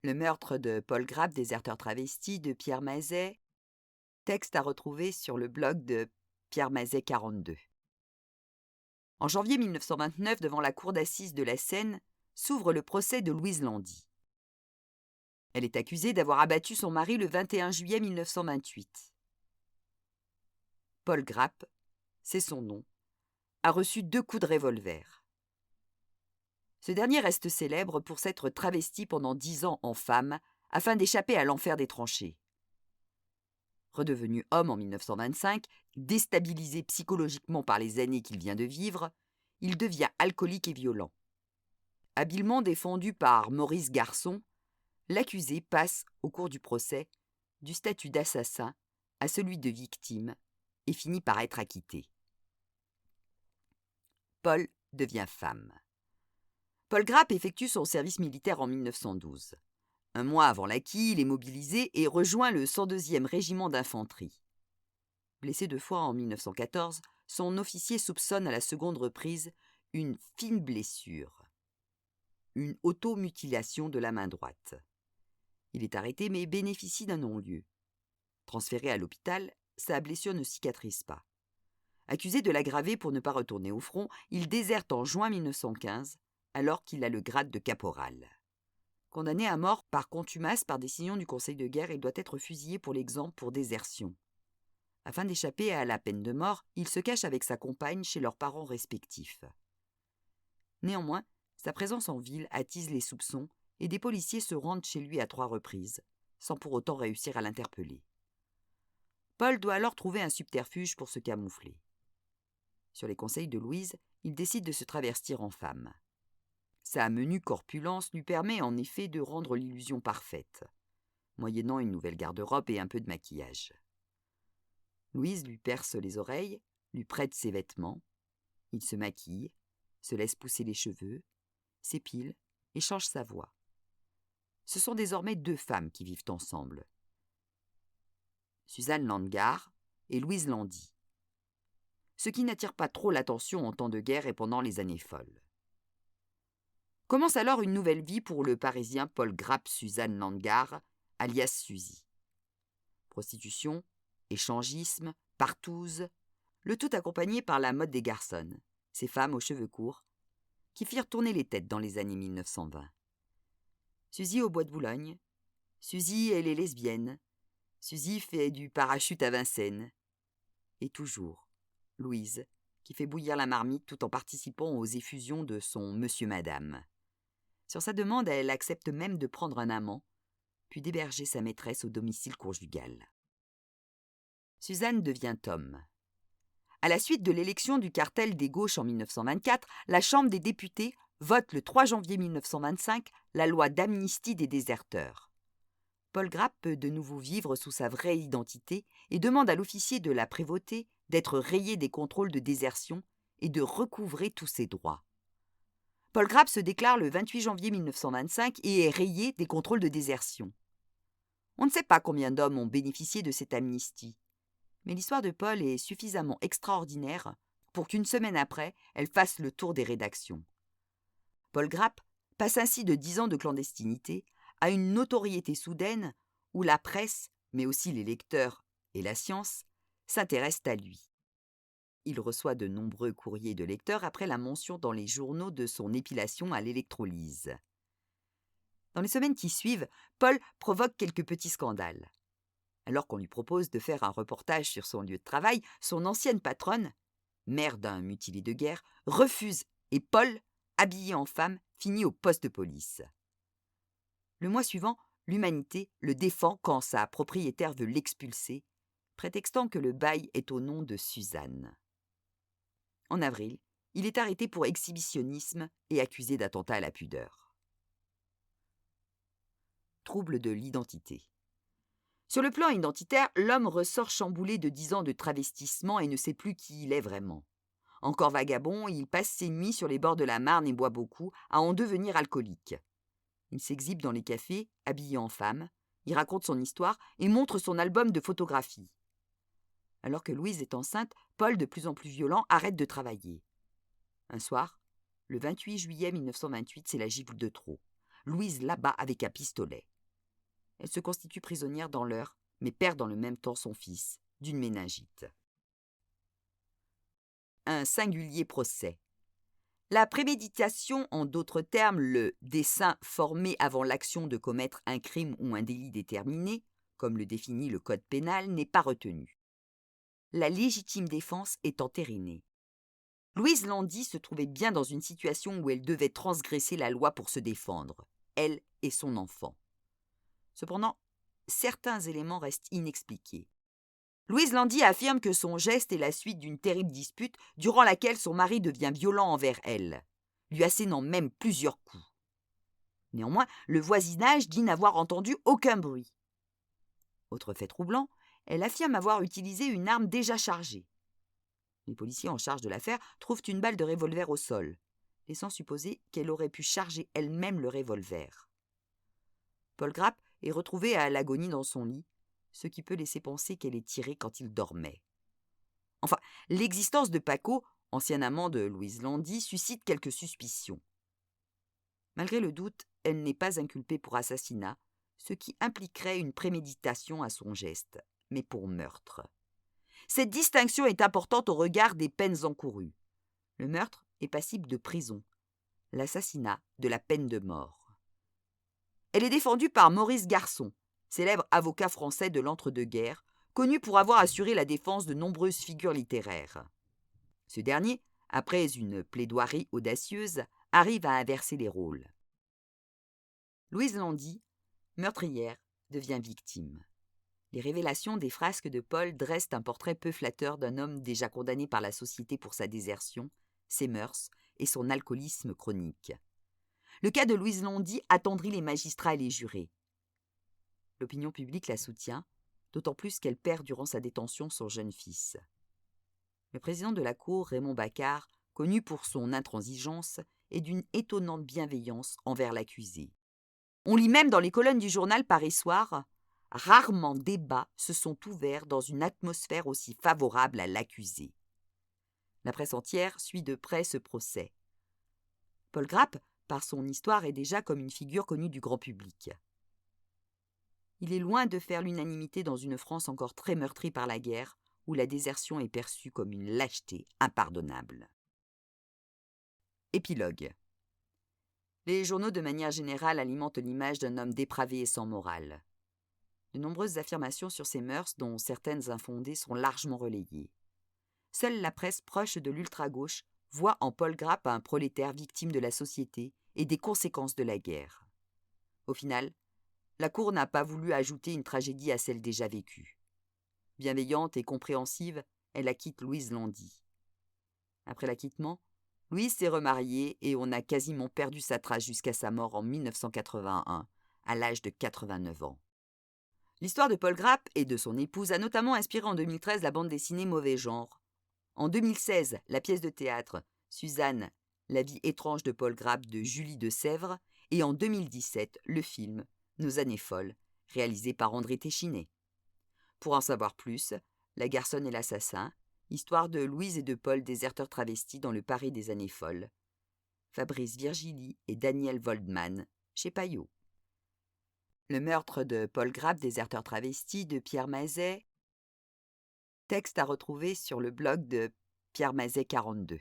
Le meurtre de Paul Grapp, déserteur travesti, de Pierre Mazet. Texte à retrouver sur le blog de Pierre Mazet 42. En janvier 1929, devant la cour d'assises de la Seine, s'ouvre le procès de Louise Landy. Elle est accusée d'avoir abattu son mari le 21 juillet 1928. Paul Grapp, c'est son nom, a reçu 2 coups de revolver. Ce dernier reste célèbre pour s'être travesti pendant 10 ans en femme afin d'échapper à l'enfer des tranchées. Redevenu homme en 1925, déstabilisé psychologiquement par les années qu'il vient de vivre, il devient alcoolique et violent. Habilement défendu par Maurice Garçon, l'accusé passe, au cours du procès, du statut d'assassin à celui de victime et finit par être acquitté. Paul devient femme. Paul Grapp effectue son service militaire en 1912. Un mois avant l'acquit, il est mobilisé et rejoint le 102e régiment d'infanterie. Blessé 2 fois en 1914, son officier soupçonne à la seconde reprise une fine blessure, une automutilation de la main droite. Il est arrêté mais bénéficie d'un non-lieu. Transféré à l'hôpital, sa blessure ne cicatrise pas. Accusé de l'aggraver pour ne pas retourner au front, il déserte en juin 1915, alors qu'il a le grade de caporal. Condamné à mort par contumace par décision du Conseil de guerre, il doit être fusillé pour l'exemple pour désertion. Afin d'échapper à la peine de mort, il se cache avec sa compagne chez leurs parents respectifs. Néanmoins, sa présence en ville attise les soupçons et des policiers se rendent chez lui à 3 reprises, sans pour autant réussir à l'interpeller. Paul doit alors trouver un subterfuge pour se camoufler. Sur les conseils de Louise, il décide de se travestir en femme. Sa menue corpulence lui permet en effet de rendre l'illusion parfaite, moyennant une nouvelle garde-robe et un peu de maquillage. Louise lui perce les oreilles, lui prête ses vêtements. Il se maquille, se laisse pousser les cheveux, s'épile et change sa voix. Ce sont désormais 2 femmes qui vivent ensemble. Suzanne Landgar et Louise Landy. Ce qui n'attire pas trop l'attention en temps de guerre et pendant les années folles. Commence alors une nouvelle vie pour le Parisien Paul Grapp Suzanne Landgar, alias Suzy. Prostitution, échangisme, partouze, le tout accompagné par la mode des garçons, ces femmes aux cheveux courts, qui firent tourner les têtes dans les années 1920. Suzy au bois de Boulogne, Suzy elle est lesbienne, Suzy fait du parachute à Vincennes. Et toujours, Louise, qui fait bouillir la marmite tout en participant aux effusions de son monsieur-madame. Sur sa demande, elle accepte même de prendre un amant, puis d'héberger sa maîtresse au domicile conjugal. Suzanne devient homme. À la suite de l'élection du cartel des gauches en 1924, la Chambre des députés vote le 3 janvier 1925 la loi d'amnistie des déserteurs. Paul Grapp peut de nouveau vivre sous sa vraie identité et demande à l'officier de la prévôté d'être rayé des contrôles de désertion et de recouvrer tous ses droits. Paul Grapp se déclare le 28 janvier 1925 et est rayé des contrôles de désertion. On ne sait pas combien d'hommes ont bénéficié de cette amnistie, mais l'histoire de Paul est suffisamment extraordinaire pour qu'une semaine après, elle fasse le tour des rédactions. Paul Grapp passe ainsi de 10 ans de clandestinité à une notoriété soudaine où la presse, mais aussi les lecteurs et la science, s'intéressent à lui. Il reçoit de nombreux courriers de lecteurs après la mention dans les journaux de son épilation à l'électrolyse. Dans les semaines qui suivent, Paul provoque quelques petits scandales. Alors qu'on lui propose de faire un reportage sur son lieu de travail, son ancienne patronne, mère d'un mutilé de guerre, refuse et Paul, habillé en femme, finit au poste de police. Le mois suivant, l'Humanité le défend quand sa propriétaire veut l'expulser, prétextant que le bail est au nom de Suzanne. En avril, il est arrêté pour exhibitionnisme et accusé d'attentat à la pudeur. Trouble de l'identité. Sur le plan identitaire, l'homme ressort chamboulé de 10 ans de travestissement et ne sait plus qui il est vraiment. Encore vagabond, il passe ses nuits sur les bords de la Marne et boit beaucoup, à en devenir alcoolique. Il s'exhibe dans les cafés, habillé en femme, il raconte son histoire et montre son album de photographies. Alors que Louise est enceinte, Paul, de plus en plus violent, arrête de travailler. Un soir, le 28 juillet 1928, c'est la gifle de trop. Louise l'abat avec un pistolet. Elle se constitue prisonnière dans l'heure, mais perd dans le même temps son fils, d'une méningite. Un singulier procès. La préméditation, en d'autres termes le dessein formé avant l'action de commettre un crime ou un délit déterminé, comme le définit le Code pénal, n'est pas retenu. La légitime défense est entérinée. Louise Landy se trouvait bien dans une situation où elle devait transgresser la loi pour se défendre, elle et son enfant. Cependant, certains éléments restent inexpliqués. Louise Landy affirme que son geste est la suite d'une terrible dispute durant laquelle son mari devient violent envers elle, lui assénant même plusieurs coups. Néanmoins, le voisinage dit n'avoir entendu aucun bruit. Autre fait troublant, elle affirme avoir utilisé une arme déjà chargée. Les policiers en charge de l'affaire trouvent une balle de revolver au sol, laissant supposer qu'elle aurait pu charger elle-même le revolver. Paul Grapp est retrouvé à l'agonie dans son lit, ce qui peut laisser penser qu'elle est tirée quand il dormait. Enfin, l'existence de Paco, ancien amant de Louise Landy, suscite quelques suspicions. Malgré le doute, elle n'est pas inculpée pour assassinat, ce qui impliquerait une préméditation à son geste, mais pour meurtre. Cette distinction est importante au regard des peines encourues. Le meurtre est passible de prison, l'assassinat de la peine de mort. Elle est défendue par Maurice Garçon, célèbre avocat français de l'entre-deux-guerres, connu pour avoir assuré la défense de nombreuses figures littéraires. Ce dernier, après une plaidoirie audacieuse, arrive à inverser les rôles. Louise Landy, meurtrière, devient victime. Les révélations des frasques de Paul dressent un portrait peu flatteur d'un homme déjà condamné par la société pour sa désertion, ses mœurs et son alcoolisme chronique. Le cas de Louise Landy attendrit les magistrats et les jurés. L'opinion publique la soutient, d'autant plus qu'elle perd durant sa détention son jeune fils. Le président de la Cour, Raymond Bacquart, connu pour son intransigeance, est d'une étonnante bienveillance envers l'accusé. On lit même dans les colonnes du journal Paris Soir « Rarement débats se sont ouverts dans une atmosphère aussi favorable à l'accusé ». La presse entière suit de près ce procès. Paul Grapp, par son histoire, est déjà comme une figure connue du grand public. Il est loin de faire l'unanimité dans une France encore très meurtrie par la guerre, où la désertion est perçue comme une lâcheté impardonnable. Épilogue. Les journaux, de manière générale, alimentent l'image d'un homme dépravé et sans morale. De nombreuses affirmations sur ses mœurs, dont certaines infondées, sont largement relayées. Seule la presse proche de l'ultra-gauche voit en Paul Grapp un prolétaire victime de la société et des conséquences de la guerre. Au final, la Cour n'a pas voulu ajouter une tragédie à celle déjà vécue. Bienveillante et compréhensive, elle acquitte Louise Landy. Après l'acquittement, Louise s'est remariée et on a quasiment perdu sa trace jusqu'à sa mort en 1981, à l'âge de 89 ans. L'histoire de Paul Grapp et de son épouse a notamment inspiré en 2013 la bande dessinée Mauvais genre. En 2016, la pièce de théâtre Suzanne, la vie étrange de Paul Grapp de Julie de Sèvres, et en 2017, le film Nos années folles, réalisé par André Téchiné. Pour en savoir plus, La garçonne et l'assassin, histoire de Louise et de Paul, déserteurs travestis dans le Paris des années folles. Fabrice Virgili et Daniel Voldman, chez Payot. Le meurtre de Paul Grapp, déserteur travesti, de Pierre Mazet. Texte à retrouver sur le blog de Pierre Mazet 42.